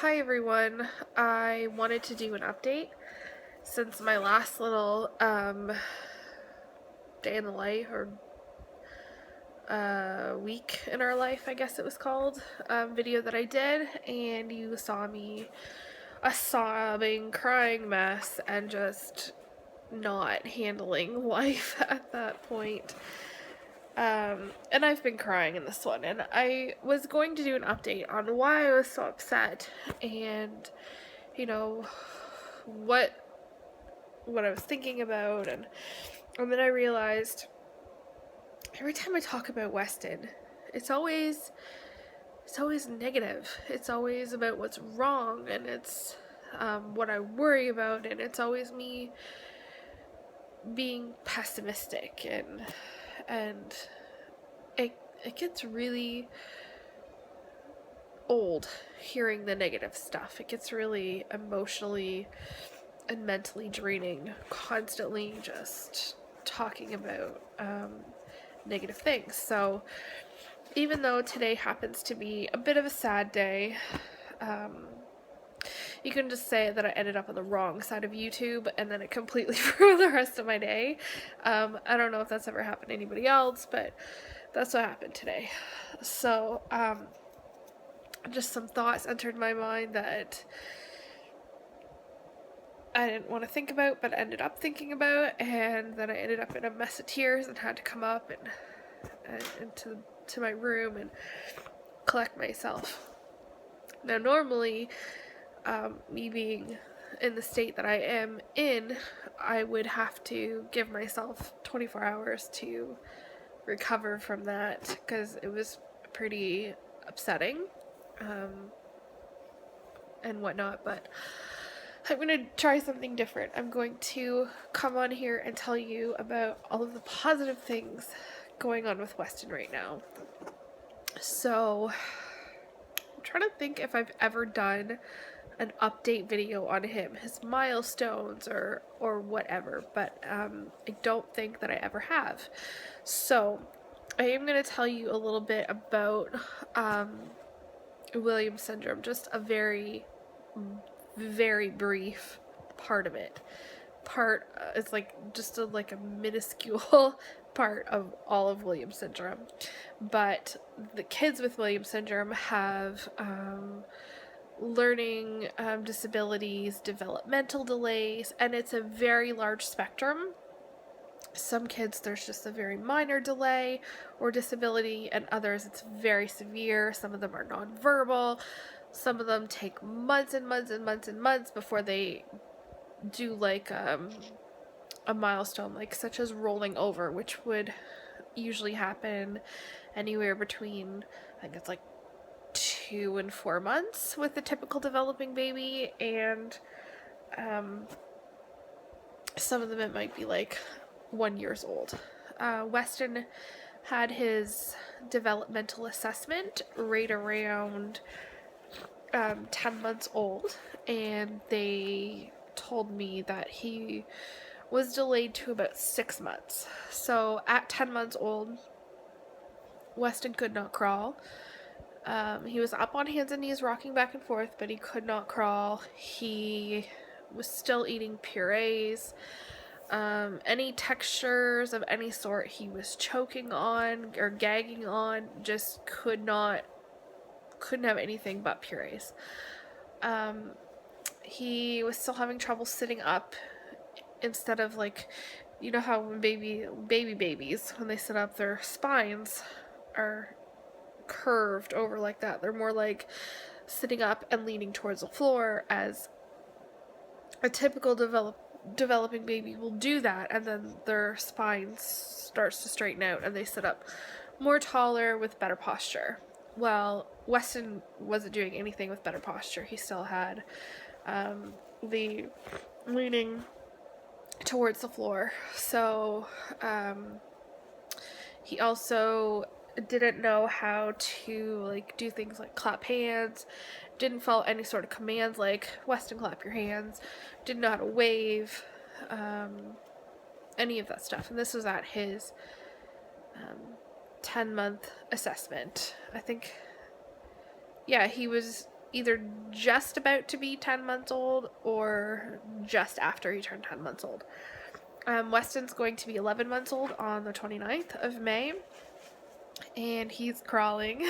Hi everyone. I wanted to do an update since my last little day in the life or week in our life, I guess it was called, video that I did, and you saw me a sobbing, crying mess and just not handling life at that point. And I've been crying in this one, and I was going to do an update on why I was so upset and, you know, what I was thinking about, and then I realized every time I talk about Weston, it's always negative. It's always about what's wrong, and it's what I worry about, and it's always me being pessimistic, and it gets really old hearing the negative stuff. It gets really emotionally and mentally draining, constantly just talking about negative things. So even though today happens to be a bit of a sad day, you can just say that I ended up on the wrong side of YouTube and then it completely ruined the rest of my day. I don't know if that's ever happened to anybody else, but that's what happened today. So just some thoughts entered my mind that I didn't want to think about, but ended up thinking about, and then I ended up in a mess of tears and had to come up and into my room and collect myself. Now, normally, me being in the state that I am in, I would have to give myself 24 hours to recover from that because it was pretty upsetting and whatnot, but I'm going to try something different. I'm going to come on here and tell you about all of the positive things going on with Weston right now. So, I'm trying to think if I've ever done an update video on him, his milestones or whatever, but I don't think that I ever have. So, I am going to tell you a little bit about Williams syndrome, just a very brief part of it. It's like just a minuscule part of all of Williams syndrome. But the kids with Williams syndrome have learning disabilities, developmental delays, and it's a very large spectrum. Some kids, there's just a very minor delay or disability, and others it's very severe. Some of them are nonverbal. Some of them take months and months and months and months before they do a milestone, such as rolling over, which would usually happen anywhere between, I think it's 2 and 4 months with the typical developing baby, and some of them it might be 1 year old. Weston had his developmental assessment right around 10 months old, and they told me that he was delayed to about 6 months. So at 10 months old, Weston could not crawl. He was up on hands and knees rocking back and forth, but he could not crawl. He was still eating purees. Any textures of any sort he was choking on or gagging on, just couldn't have anything but purees. He was still having trouble sitting up instead of you know how when babies, when they sit up, their spines are curved over like that. They're more like sitting up and leaning towards the floor, as a typical developing baby will do that, and then their spine starts to straighten out and they sit up more taller with better posture. Well, Weston wasn't doing anything with better posture. He still had the leaning towards the floor. So he also didn't know how to do things like clap hands, didn't follow any sort of commands like Weston clap your hands, didn't know how to wave, any of that stuff. And this was at his 10-month assessment. I think, yeah, he was either just about to be 10 months old or just after he turned 10 months old. Weston's going to be 11 months old on the 29th of May, and he's crawling.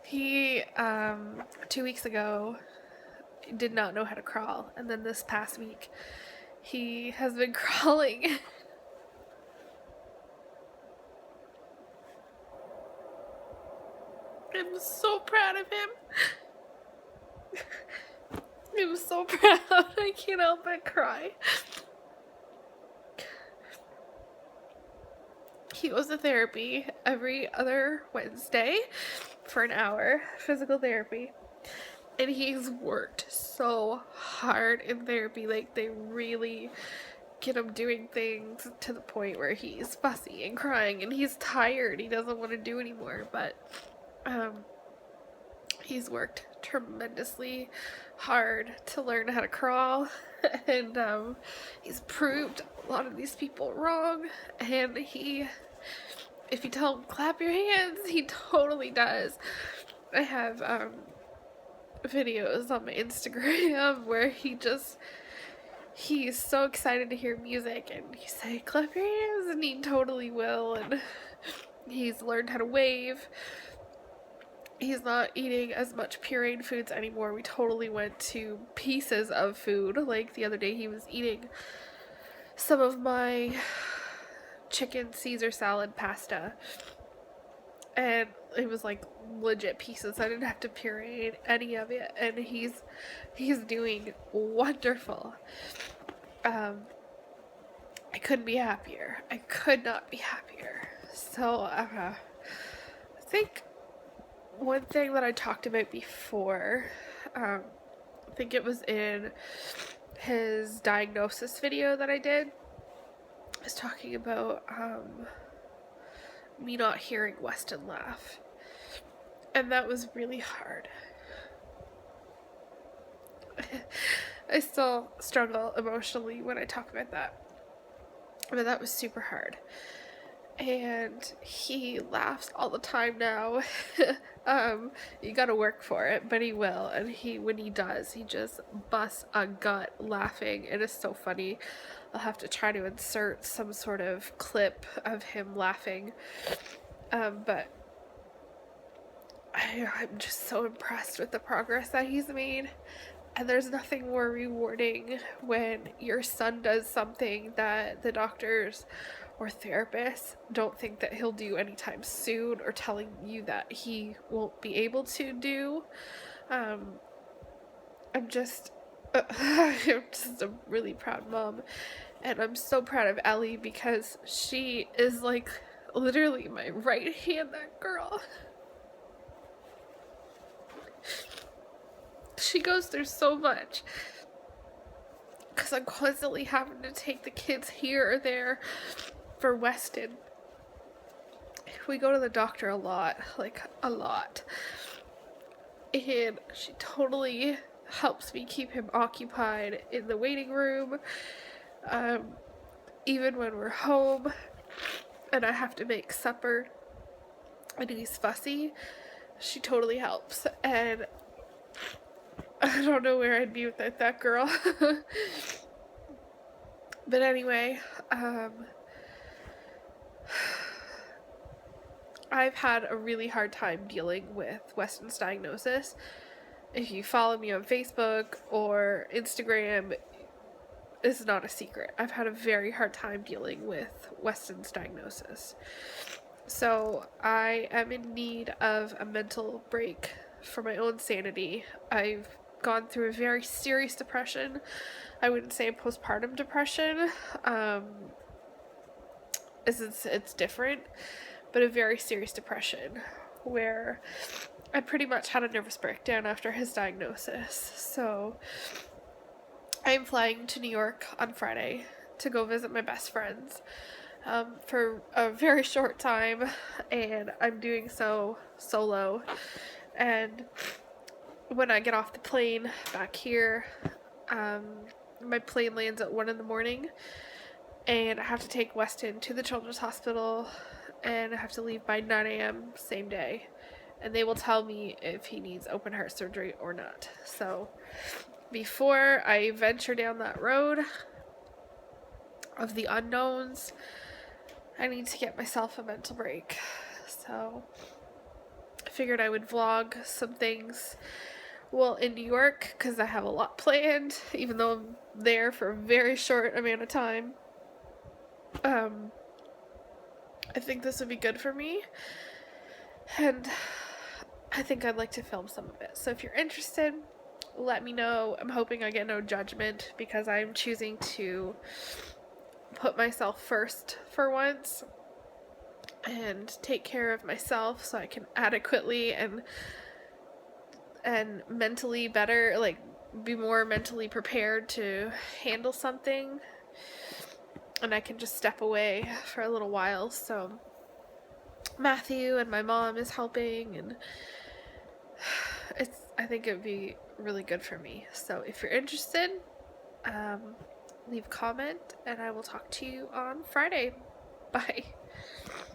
He, 2 weeks ago, did not know how to crawl, and then this past week, he has been crawling. I'm so proud of him. I'm so proud. I can't help but cry. He goes to therapy every other Wednesday for an hour, physical therapy. And he's worked so hard in therapy. Like, they really get him doing things to the point where he's fussy and crying and he's tired. He doesn't want to do anymore. But he's worked tremendously hard to learn how to crawl. And he's proved a lot of these people wrong. And if you tell him clap your hands, he totally does. I have videos on my Instagram where he's so excited to hear music and he say clap your hands, and he totally will. And he's learned how to wave. He's not eating as much pureed foods anymore. We totally went to pieces of food. Like the other day he was eating some of my chicken Caesar salad pasta, and it was like legit pieces. I didn't have to puree any of it, and he's doing wonderful. I couldn't be happier. I could not be happier. So I think one thing that I talked about before, I think it was in his diagnosis video that I did, I was talking about me not hearing Weston laugh. And that was really hard. I still struggle emotionally when I talk about that. But that was super hard. And he laughs all the time now. You gotta work for it, but he will. And when he does, he just busts a gut laughing. It is so funny. I'll have to try to insert some sort of clip of him laughing. But I'm just so impressed with the progress that he's made. And there's nothing more rewarding when your son does something that the doctors or therapists don't think that he'll do anytime soon, or telling you that he won't be able to do. I'm just a really proud mom, and I'm so proud of Ellie because she is like literally my right hand, that girl. She goes through so much because I'm constantly having to take the kids here or there for Weston. We go to the doctor a lot, like a lot. And she totally helps me keep him occupied in the waiting room. Even when we're home and I have to make supper and he's fussy, she totally helps. And I don't know where I'd be without that girl. But anyway, I've had a really hard time dealing with Weston's diagnosis. If you follow me on Facebook or Instagram, it's not a secret. I've had a very hard time dealing with Weston's diagnosis. So I am in need of a mental break for my own sanity. I've gone through a very serious depression. I wouldn't say a postpartum depression. It's different, but a very serious depression where I pretty much had a nervous breakdown after his diagnosis. So I'm flying to New York on Friday to go visit my best friends for a very short time, and I'm doing so solo. And when I get off the plane back here, my plane lands at 1 a.m, and I have to take Weston to the Children's Hospital, and I have to leave by 9 a.m. same day. and they will tell me if he needs open heart surgery or not. So before I venture down that road of the unknowns, I need to get myself a mental break. So I figured I would vlog some things well in New York, because I have a lot planned, even though I'm there for a very short amount of time. I think this would be good for me, and I think I'd like to film some of it. So if you're interested, let me know. I'm hoping I get no judgment, because I'm choosing to put myself first for once and take care of myself so I can adequately and mentally better, like, be more mentally prepared to handle something, and I can just step away for a little while. So Matthew and my mom is helping, and I think it would be really good for me. So if you're interested, leave a comment, and I will talk to you on Friday. Bye.